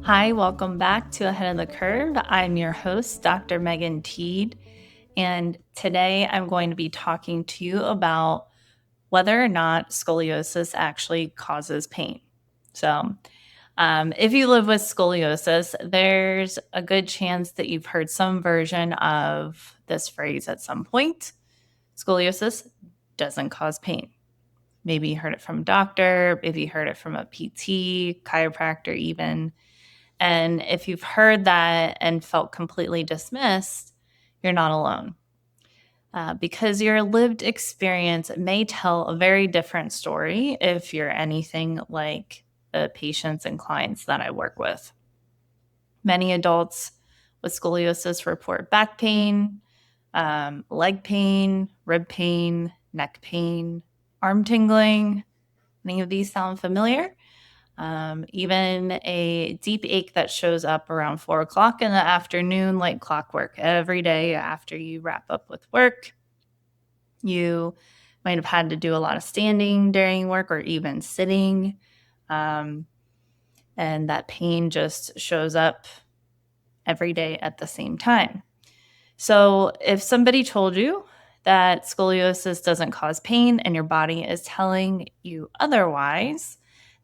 Hi, welcome back to Ahead of the Curve. I'm your host, Dr. Megan Teed, and today I'm going to be talking to you about whether or not scoliosis actually causes pain. If you live with scoliosis, there's a good chance that you've heard some version of this phrase at some point. Scoliosis doesn't cause pain. Maybe you heard it from a doctor, maybe you heard it from a PT, chiropractor, even. And if you've heard that and felt completely dismissed, you're not alone. Because your lived experience may tell a very different story if you're anything like the patients and clients that I work with. Many adults with scoliosis report back pain, leg pain, rib pain, neck pain, arm tingling. Any of these sound familiar? Even a deep ache that shows up around 4 o'clock in the afternoon, like clockwork, every day after you wrap up with work. You might have had to do a lot of standing during work or even sitting. And that pain just shows up every day at the same time. So if somebody told you that scoliosis doesn't cause pain and your body is telling you otherwise,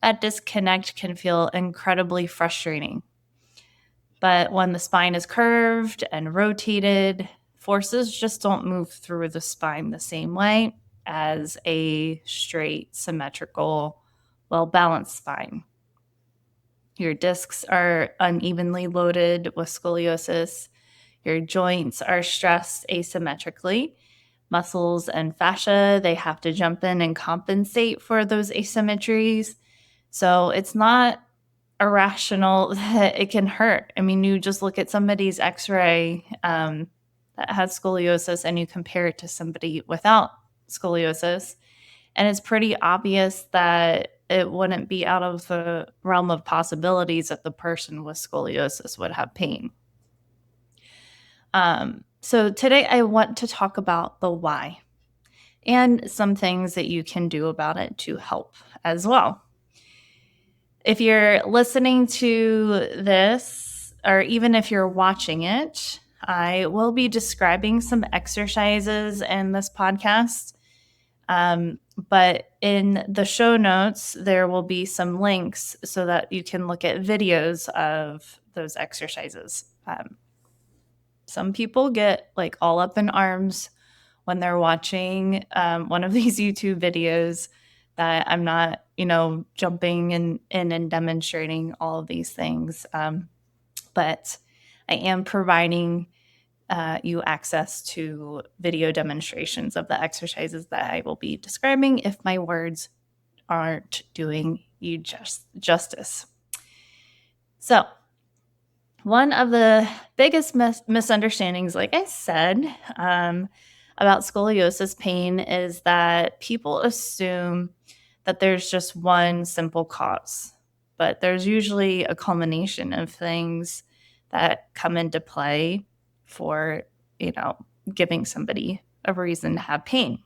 that disconnect can feel incredibly frustrating. But when the spine is curved and rotated, forces just don't move through the spine the same way as a straight, symmetrical, well-balanced spine. Your discs are unevenly loaded with scoliosis. Your joints are stressed asymmetrically. Muscles and fascia, they have to jump in and compensate for those asymmetries. So it's not irrational that it can hurt. I mean, you just look at somebody's x-ray that has scoliosis and you compare it to somebody without scoliosis, and it's pretty obvious that it wouldn't be out of the realm of possibilities that the person with scoliosis would have pain. So today I want to talk about the why and some things that you can do about it to help as well. If you're listening to this, or even if you're watching it, I will be describing some exercises in this podcast. But in the show notes, there will be some links so that you can look at videos of those exercises. Some people get like all up in arms when they're watching one of these YouTube videos that I'm not, jumping in and demonstrating all of these things. But I am providing you access to video demonstrations of the exercises that I will be describing if my words aren't doing you justice. So, one of the biggest misunderstandings, like I said, about scoliosis pain is that people assume that there's just one simple cause, but there's usually a culmination of things that come into play for, giving somebody a reason to have pain.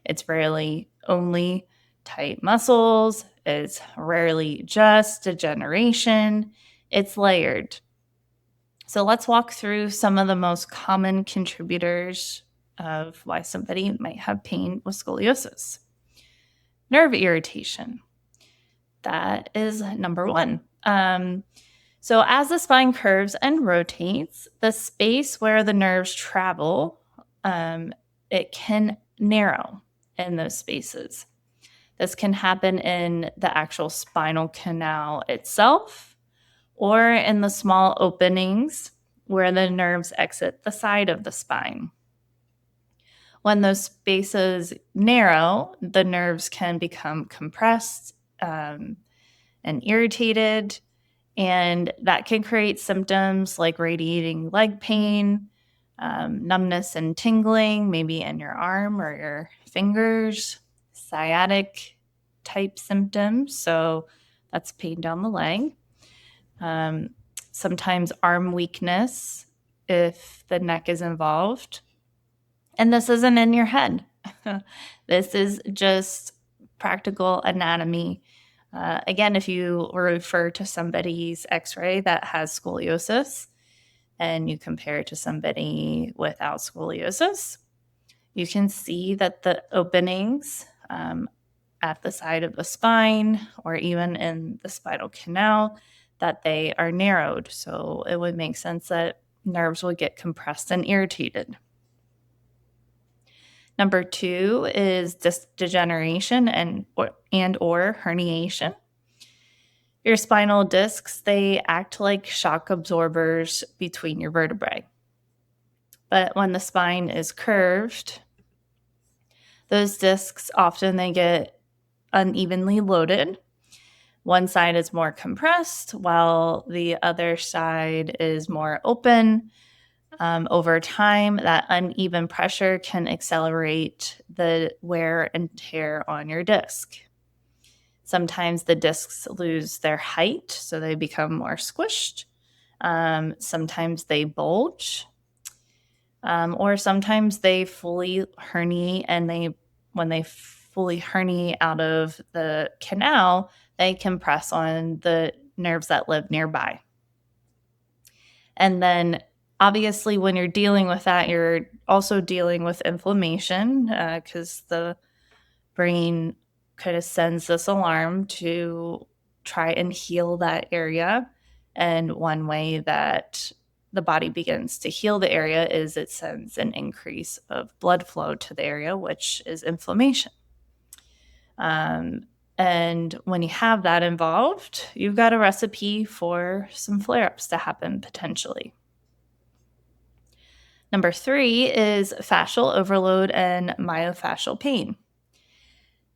It's rarely only tight muscles. It's rarely just degeneration. It's layered. So let's walk through some of the most common contributors of why somebody might have pain with scoliosis. Nerve irritation. That is number one. So as the spine curves and rotates, the space where the nerves travel, it can narrow in those spaces. This can happen in the actual spinal canal itself or in the small openings where the nerves exit the side of the spine. When those spaces narrow, the nerves can become compressed and irritated, and that can create symptoms like radiating leg pain, numbness and tingling, maybe in your arm or your fingers, sciatic type symptoms. So that's pain down the leg. Sometimes arm weakness if the neck is involved. And this isn't in your head. This is just practical anatomy Again, if you refer to somebody's x-ray that has scoliosis and you compare it to somebody without scoliosis, you can see that the openings at the side of the spine or even in the spinal canal, that they are narrowed. So it would make sense that nerves would get compressed and irritated. Number 2 is disc degeneration and or herniation. Your spinal discs, they act like shock absorbers between your vertebrae. But when the spine is curved, those discs often they get unevenly loaded. One side is more compressed while the other side is more open. Over time, that uneven pressure can accelerate the wear and tear on your disc. Sometimes the discs lose their height, so they become more squished. Sometimes they bulge, or sometimes they fully herniate, and when they fully herniate out of the canal, they compress on the nerves that live nearby. And then obviously when you're dealing with that, you're also dealing with inflammation because the brain kind of sends this alarm to try and heal that area. And one way that the body begins to heal the area is it sends an increase of blood flow to the area, which is inflammation. And when you have that involved, you've got a recipe for some flare-ups to happen potentially. Number 3 is fascial overload and myofascial pain.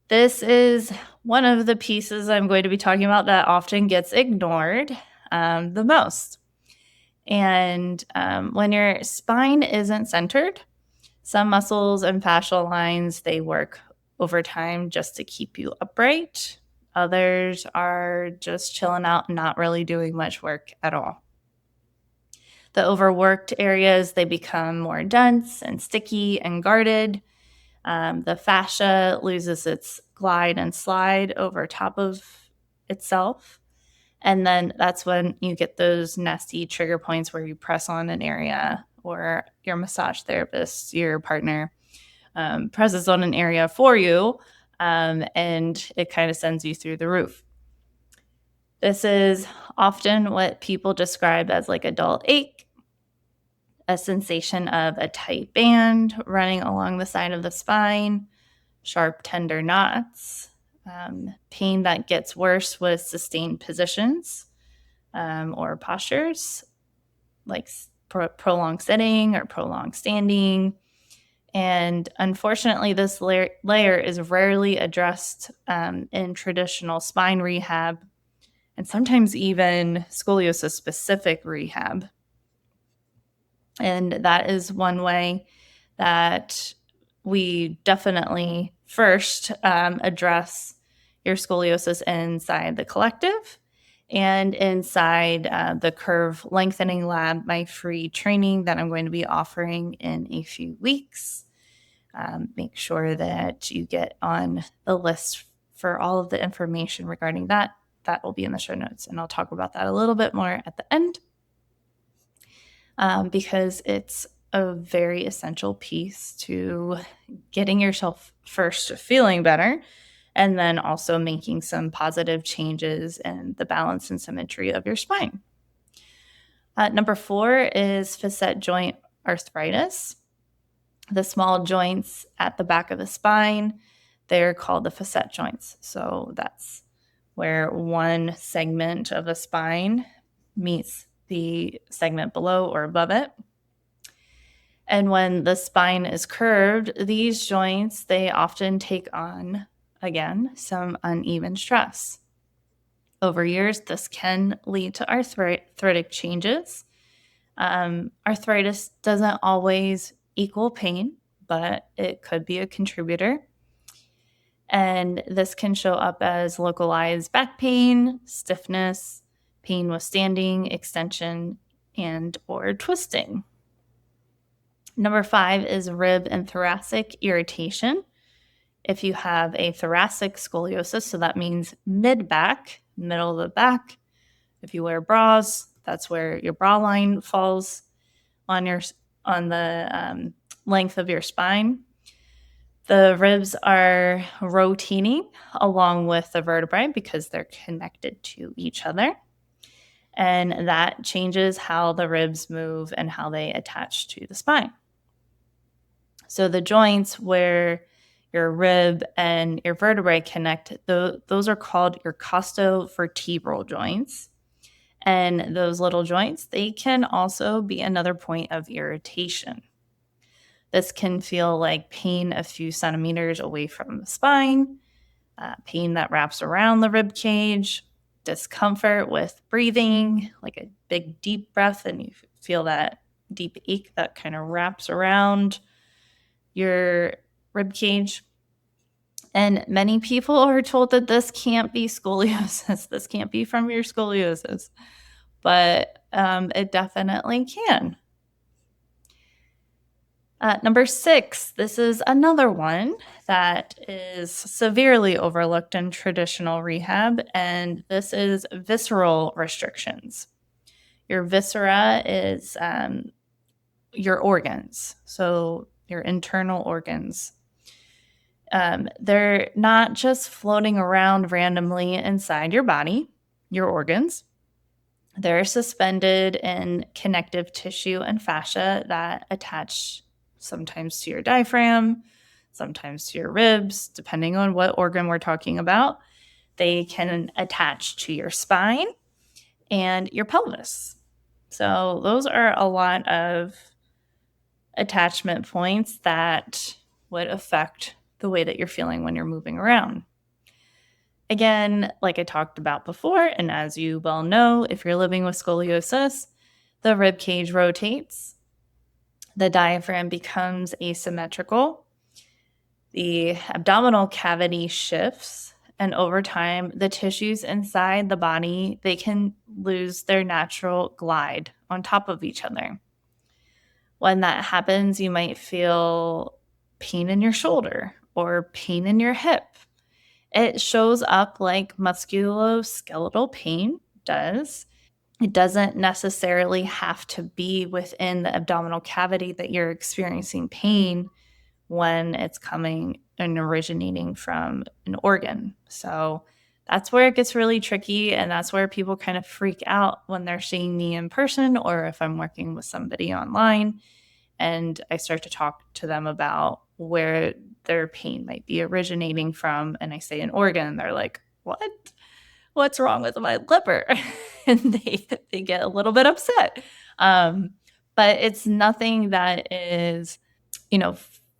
This is one of the pieces I'm going to be talking about that often gets ignored the most. And when your spine isn't centered, some muscles and fascial lines, they work over time just to keep you upright. Others are just chilling out and not really doing much work at all. The overworked areas, they become more dense and sticky and guarded. The fascia loses its glide and slide over top of itself. And then that's when you get those nasty trigger points where you press on an area or your massage therapist, your partner, presses on an area for you, and it kind of sends you through the roof. This is often what people describe as like a dull ache, a sensation of a tight band running along the side of the spine, sharp, tender knots, pain that gets worse with sustained positions or postures, like prolonged sitting or prolonged standing. And unfortunately, this layer is rarely addressed in traditional spine rehab and sometimes even scoliosis specific rehab. And that is one way that we definitely first address your scoliosis inside the collective and inside the Curve Lengthening Lab, my free training that I'm going to be offering in a few weeks. Make sure that you get on the list for all of the information regarding that. That will be in the show notes, and I'll talk about that a little bit more at the end because it's a very essential piece to getting yourself first feeling better and then also making some positive changes in the balance and symmetry of your spine. Number 4 is facet joint arthritis. The small joints at the back of the spine, they're called the facet joints. So that's where one segment of the spine meets the segment below or above it. And when the spine is curved, these joints, they often take on, again, some uneven stress. Over years, this can lead to arthritic changes. Arthritis doesn't always equal pain, but it could be a contributor. And this can show up as localized back pain, stiffness, pain with standing, extension, and or twisting. Number 5 is rib and thoracic irritation. If you have a thoracic scoliosis, so that means mid-back, middle of the back. If you wear bras, that's where your bra line falls on the length of your spine. The ribs are rotating along with the vertebrae because they're connected to each other. And that changes how the ribs move and how they attach to the spine. So the joints where your rib and your vertebrae connect, those are called your costovertebral joints. And those little joints, they can also be another point of irritation. This can feel like pain a few centimeters away from the spine, pain that wraps around the rib cage, discomfort with breathing, like a big deep breath, and you feel that deep ache that kind of wraps around your rib cage. And many people are told that this can't be scoliosis. This can't be from your scoliosis, but it definitely can. Number 6, this is another one that is severely overlooked in traditional rehab, and this is visceral restrictions. Your viscera is your organs, so your internal organs. They're not just floating around randomly inside your body, your organs. They're suspended in connective tissue and fascia that attach sometimes to your diaphragm, sometimes to your ribs, depending on what organ we're talking about. They can attach to your spine and your pelvis. So, those are a lot of attachment points that would affect the way that you're feeling when you're moving around. Again, like I talked about before, and as you well know, if you're living with scoliosis, the rib cage rotates, the diaphragm becomes asymmetrical, the abdominal cavity shifts, and over time, the tissues inside the body, they can lose their natural glide on top of each other. When that happens, you might feel pain in your shoulder or pain in your hip. It shows up like musculoskeletal pain does. It doesn't necessarily have to be within the abdominal cavity that you're experiencing pain when it's coming and originating from an organ. So that's where it gets really tricky. And that's where people kind of freak out when they're seeing me in person or if I'm working with somebody online and I start to talk to them about where their pain might be originating from. And I say an organ, and they're like, what? What's wrong with my liver? And they get a little bit upset. But it's nothing that is,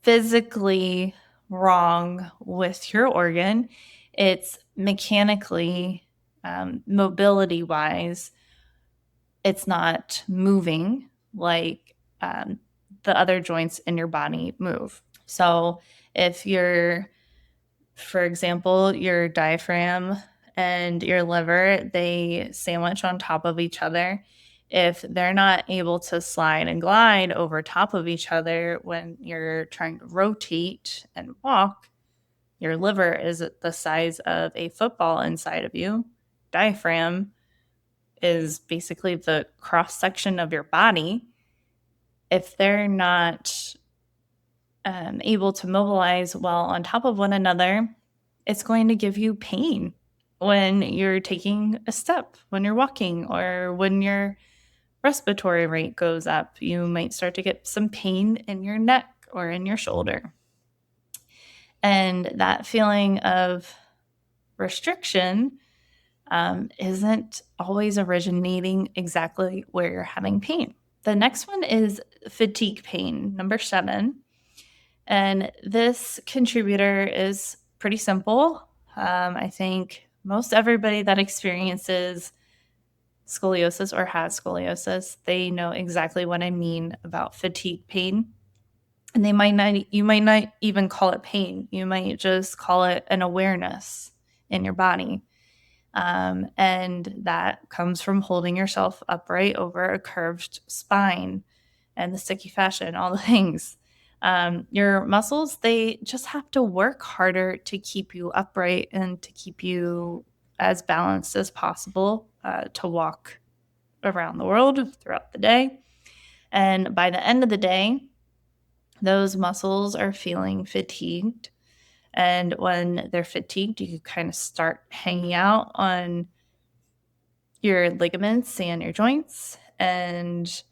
physically wrong with your organ. It's mechanically, mobility wise, it's not moving like the other joints in your body move. So if you're, for example, your diaphragm and your liver, they sandwich on top of each other. If they're not able to slide and glide over top of each other when you're trying to rotate and walk, your liver is the size of a football inside of you. Diaphragm is basically the cross section of your body. If they're not able to mobilize well on top of one another, it's going to give you pain when you're taking a step, when you're walking, or when your respiratory rate goes up. You might start to get some pain in your neck or in your shoulder. And that feeling of restriction isn't always originating exactly where you're having pain. The next one is fatigue pain, number 7. And this contributor is pretty simple. I think most everybody that experiences scoliosis or has scoliosis, they know exactly what I mean about fatigue pain. And you might not even call it pain. You might just call it an awareness in your body. And that comes from holding yourself upright over a curved spine and the sticky fascia and all the things. Your muscles, they just have to work harder to keep you upright and to keep you as balanced as possible to walk around the world throughout the day. And by the end of the day, those muscles are feeling fatigued. And when they're fatigued, you kind of start hanging out on your ligaments and your joints. And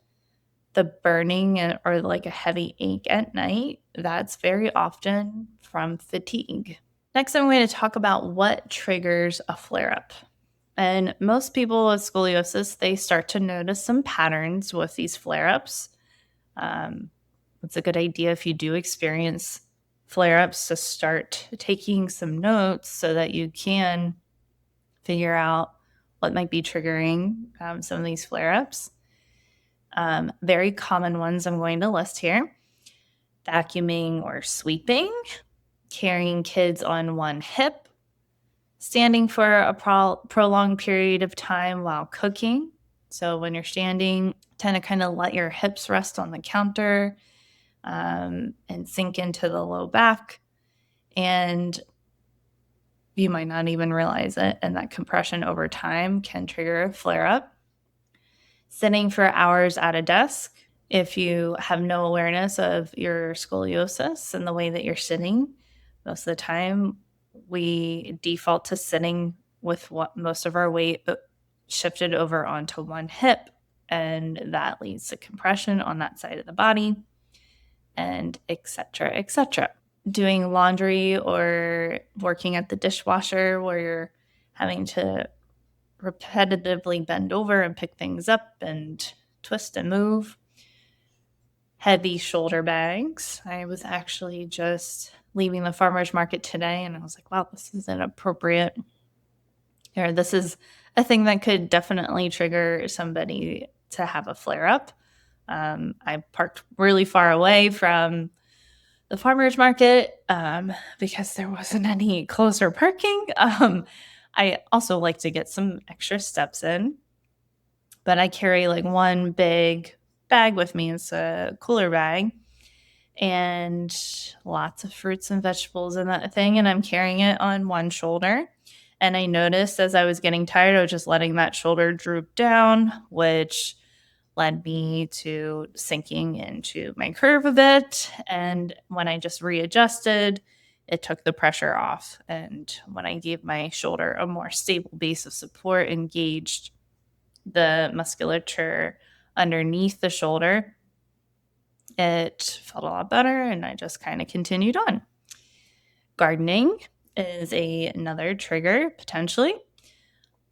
the burning or like a heavy ache at night, that's very often from fatigue. Next, I'm going to talk about what triggers a flare up. And most people with scoliosis, they start to notice some patterns with these flare ups. It's a good idea if you do experience flare ups to start taking some notes so that you can figure out what might be triggering some of these flare ups. Very common ones I'm going to list here: vacuuming or sweeping, carrying kids on one hip, standing for a prolonged period of time while cooking. So when you're standing, tend to kind of let your hips rest on the counter and sink into the low back. And you might not even realize it. And that compression over time can trigger a flare up. Sitting for hours at a desk. If you have no awareness of your scoliosis and the way that you're sitting, most of the time we default to sitting with what most of our weight shifted over onto one hip. And that leads to compression on that side of the body, and et cetera, et cetera. Doing laundry or working at the dishwasher where you're having to repetitively bend over and pick things up and twist and move. Heavy shoulder bags. I was actually just leaving the farmer's market today and I was like, wow, this is inappropriate. Or this is a thing that could definitely trigger somebody to have a flare up. I parked really far away from the farmer's market because there wasn't any closer parking. I also like to get some extra steps in, but I carry like one big bag with me. It's a cooler bag and lots of fruits and vegetables in that thing. And I'm carrying it on one shoulder. And I noticed as I was getting tired, I was just letting that shoulder droop down, which led me to sinking into my curve a bit. And when I just readjusted, it took the pressure off. And when I gave my shoulder a more stable base of support, engaged the musculature underneath the shoulder, it felt a lot better. And I just kind of continued on. Gardening is another trigger, potentially.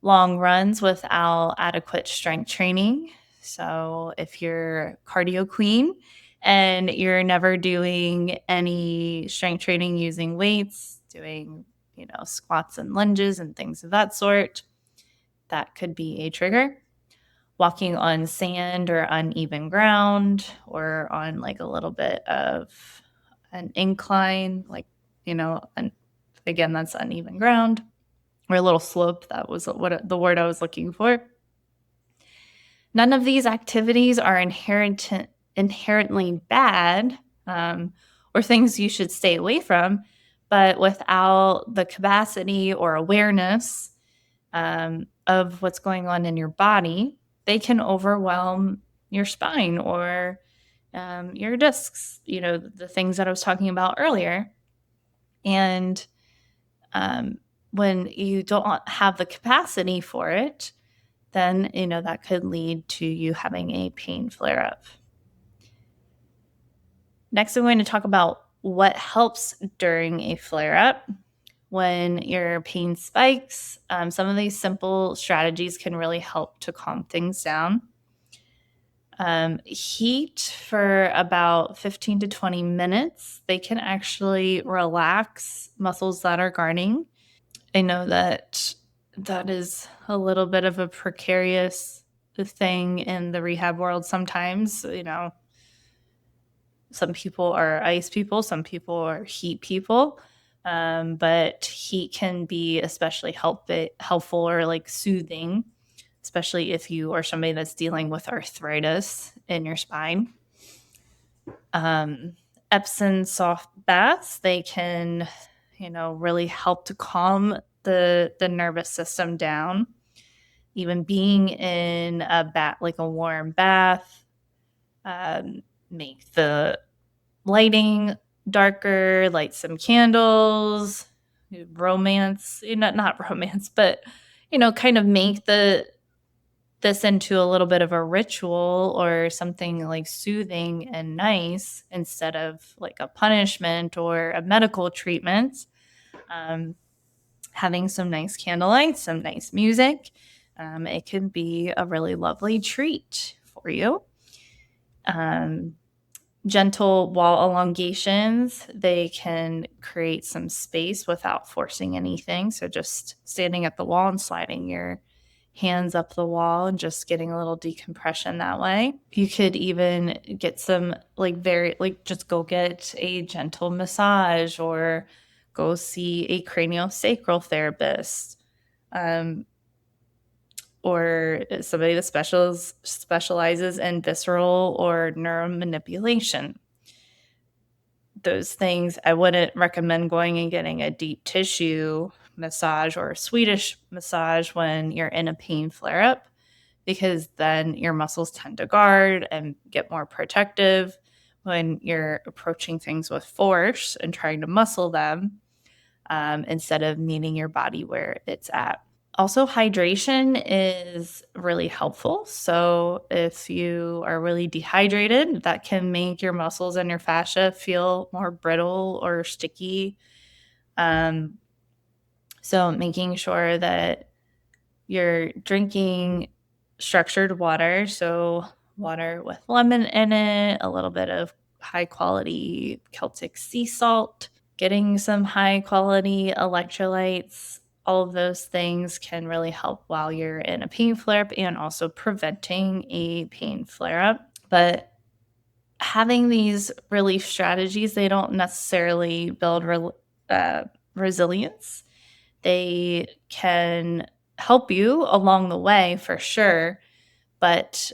Long runs without adequate strength training. So if you're cardio queen and you're never doing any strength training using weights, doing, squats and lunges and things of that sort, that could be a trigger. Walking on sand or uneven ground or on like a little bit of an incline, again, that's uneven ground, or a little slope. That was the word I was looking for. None of these activities are inherently bad or things you should stay away from, but without the capacity or awareness of what's going on in your body, they can overwhelm your spine or your discs, the things that I was talking about earlier. And when you don't have the capacity for it, then, that could lead to you having a pain flare up. Next, I'm going to talk about what helps during a flare up. When your pain spikes, some of these simple strategies can really help to calm things down. Heat for about 15 to 20 minutes, they can actually relax muscles that are guarding. I know that is a little bit of a precarious thing in the rehab world sometimes. Some people are ice people, some people are heat people. But heat can be especially helpful or like soothing, especially if you are somebody that's dealing with arthritis in your spine. Epsom soft baths, they can, really help to calm the nervous system down. Even being in a bath, like a warm bath, um, make the lighting darker, light some candles, romance, not romance, but kind of make this into a little bit of a ritual or something like soothing and nice instead of like a punishment or a medical treatment. Um, Having some nice candlelight, some nice music, it can be a really lovely treat for you. Um, Gentle wall elongations, they can create some space without forcing anything. So just standing at the wall and sliding your hands up the wall and just getting a little decompression that way. You could even get some just go get a gentle massage or go see a craniosacral therapist. Um, or somebody that specializes in visceral or neuromanipulation. Those things, I wouldn't recommend going and getting a deep tissue massage or a Swedish massage when you're in a pain flare up, because then your muscles tend to guard and get more protective when you're approaching things with force and trying to muscle them, instead of meeting your body where it's at. Also, hydration is really helpful. So, if you are really dehydrated, that can make your muscles and your fascia feel more brittle or sticky. Um, so, making sure that you're drinking structured water. So, water with lemon in it, a little bit of high quality Celtic sea salt, getting some high quality electrolytes. All of those things can really help while you're in a pain flare up and also preventing a pain flare up. But having these relief strategies, they don't necessarily build uh, resilience. They can help you along the way for sure, but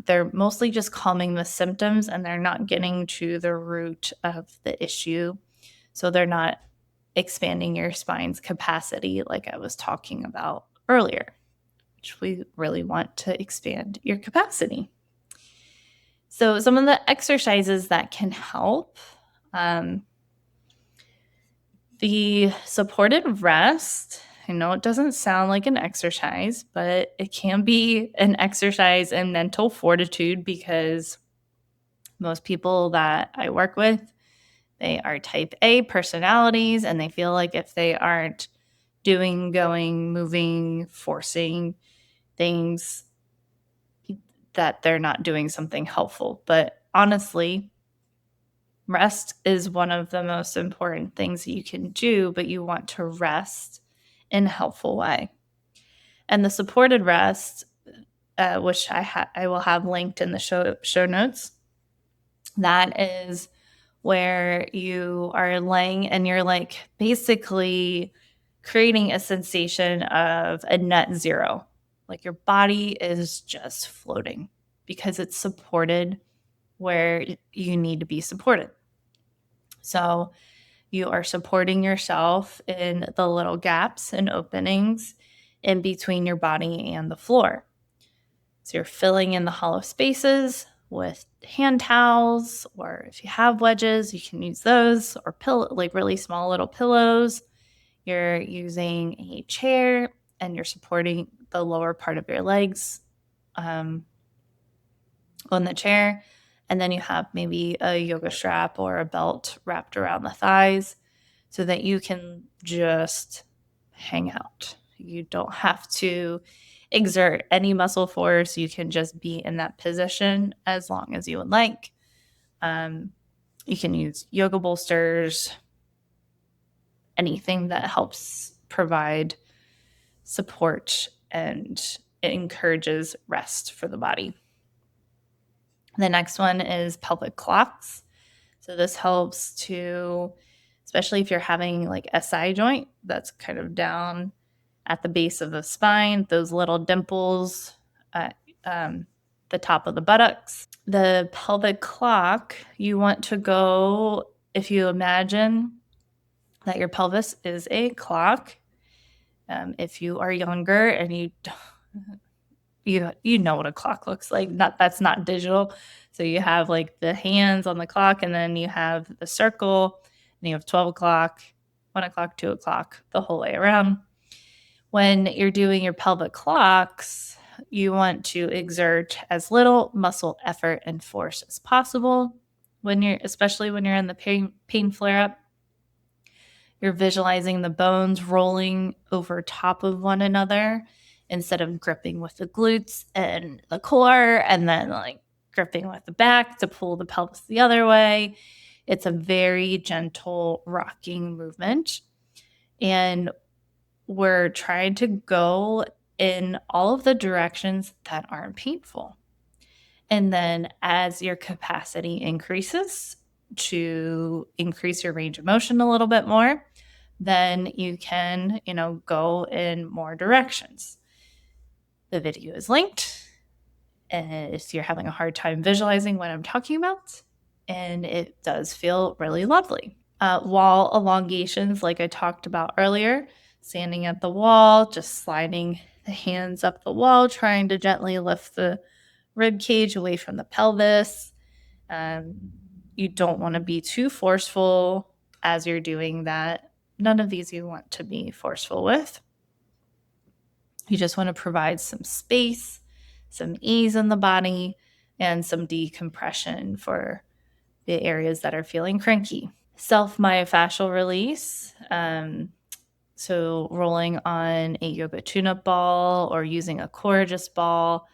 they're mostly just calming the symptoms and they're not getting to the root of the issue. So they're not expanding your spine's capacity, like I was talking about earlier, which we really want to expand your capacity. So, some of the exercises that can help, um, the supported rest. I know it doesn't sound like an exercise, but it can be an exercise in mental fortitude because most people that I work with, they are type A personalities and they feel like if they aren't doing, going, moving, forcing things, that they're not doing something helpful. But honestly, rest is one of the most important things that you can do, but you want to rest in a helpful way. And the supported rest, which I will have linked in the show notes, that is where you are laying and you're like basically creating a sensation of a net zero. Like your body is just floating because it's supported where you need to be supported. So you are supporting yourself in the little gaps and openings in between your body and the floor. So you're filling in the hollow spaces with hand towels, or if you have wedges, you can use those, or like really small little pillows. You're using a chair and you're supporting the lower part of your legs um, on the chair. And then you have maybe a yoga strap or a belt wrapped around the thighs so that you can just hang out. You don't have to exert any muscle force. You can just be in that position as long as you would like. You can use yoga bolsters, anything that helps provide support and it encourages rest for the body. The next one is pelvic clocks. So this helps to, especially if you're having like SI joint that's kind of down at the base of the spine, those little dimples, uh, um, the top of the buttocks. The pelvic clock, you want to go, if you imagine that your pelvis is a clock. If you are younger and you know what a clock looks like, not that's not digital. So you have like the hands on the clock, and then you have the circle, and you have 12 o'clock, 1 o'clock, 2 o'clock, the whole way around. When you're doing your pelvic clocks, you want to exert as little muscle effort and force as possible especially when you're in the pain flare up. You're visualizing the bones rolling over top of one another instead of gripping with the glutes and the core and then like gripping with the back to pull the pelvis the other way. It's a very gentle rocking movement. And we're trying to go in all of the directions that aren't painful. And then as your capacity increases to increase your range of motion a little bit more, then you can, go in more directions. The video is linked if you're having a hard time visualizing what I'm talking about, and it does feel really lovely. Wall elongations, like I talked about earlier, standing at the wall, just sliding the hands up the wall, trying to gently lift the rib cage away from the pelvis. You don't want to be too forceful as you're doing that. None of these you want to be forceful with. You just want to provide some space, some ease in the body, and some decompression for the areas that are feeling cranky. Self-myofascial release. So rolling on a yoga tune-up ball or using a courageous ball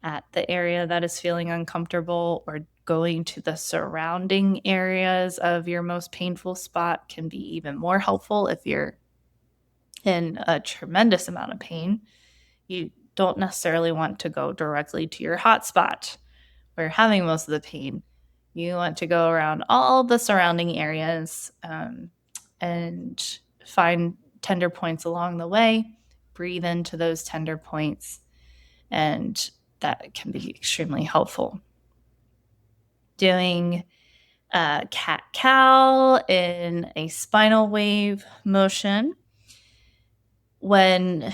at the area that is feeling uncomfortable, or going to the surrounding areas of your most painful spot can be even more helpful if you're in a tremendous amount of pain. You don't necessarily want to go directly to your hot spot where you're having most of the pain. You want to go around all the surrounding areas and find tender points along the way. Breathe into those tender points, and that can be extremely helpful. Doing cat-cow in a spinal wave motion. When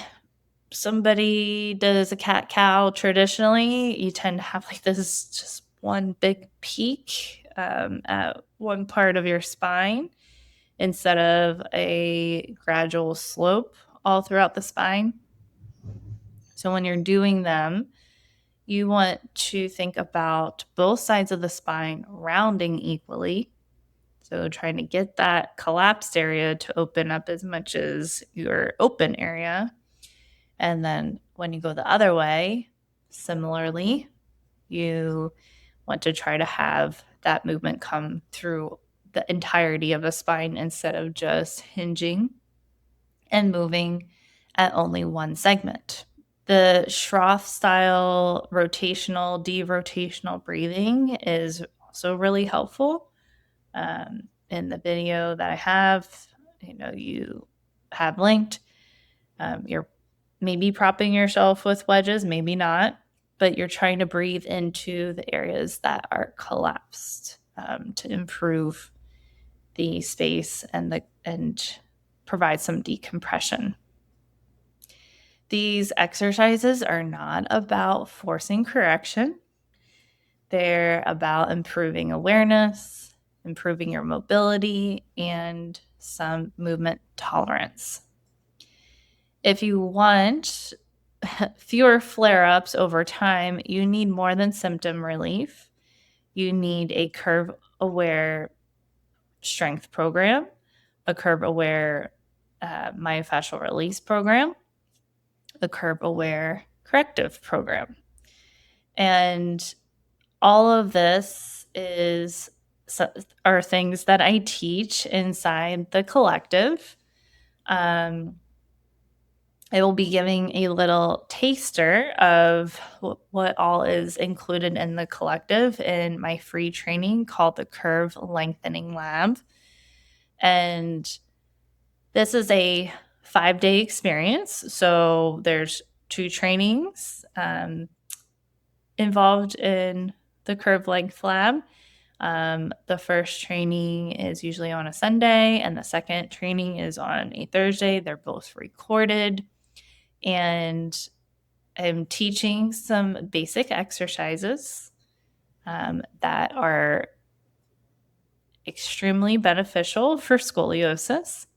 somebody does a cat-cow traditionally, you tend to have like this just one big peak at one part of your spine instead of a gradual slope all throughout the spine. So when you're doing them, you want to think about both sides of the spine rounding equally. So trying to get that collapsed area to open up as much as your open area. And then when you go the other way, similarly, you want to try to have that movement come through the entirety of the spine instead of just hinging and moving at only one segment. The Schroth style rotational, derotational breathing is also really helpful. In the video that I have, you have linked, you're maybe propping yourself with wedges, maybe not, but you're trying to breathe into the areas that are collapsed to improve the space and provide some decompression. These exercises are not about forcing correction. They're about improving awareness, improving your mobility, and some movement tolerance. If you want fewer flare-ups over time, you need more than symptom relief. You need a curve-aware strength program, a curve-aware myofascial release program, a curve-aware corrective program. And all of this are things that I teach inside the collective. I will be giving a little taster of what all is included in the collective in my free training called the Curve Lengthening Lab. And this is a 5-day experience. So there's 2 trainings. involved in the Curve Length Lab. The first training is usually on a Sunday, and the second training is on a Thursday. They're both recorded, and I'm teaching some basic exercises that are extremely beneficial for scoliosis.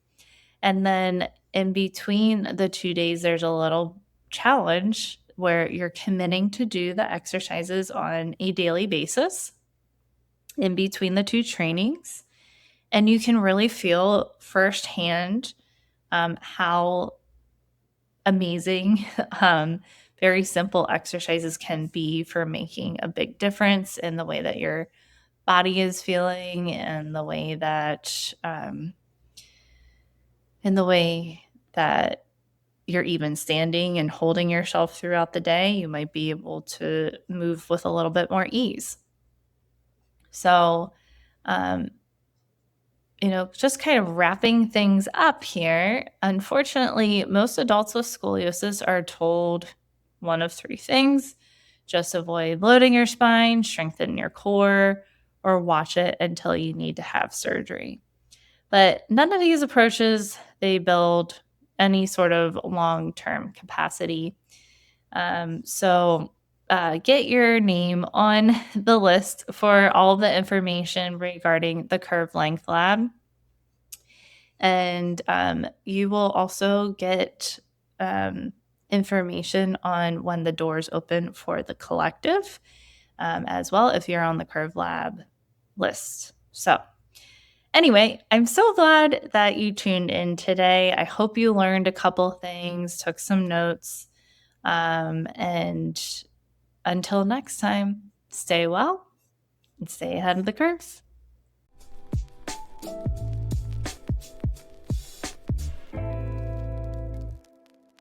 And then in between the 2 days, there's a little challenge where you're committing to do the exercises on a daily basis in between the two trainings. And you can really feel firsthand how amazing very simple exercises can be for making a big difference in the way that your body is feeling and the way that in the way that you're even standing and holding yourself throughout the day. You might be able to move with a little bit more ease. So um, just kind of wrapping things up here, unfortunately, most adults with scoliosis are told one of three things: just avoid loading your spine, strengthen your core, or watch it until you need to have surgery. But none of these approaches, they build any sort of long-term capacity. So get your name on the list for all the information regarding the Curve Length Lab. And you will also get information on when the doors open for the collective as well if you're on the Curve Lab list. So anyway, I'm so glad that you tuned in today. I hope you learned a couple things, took some notes. And until next time, stay well and stay ahead of the curve.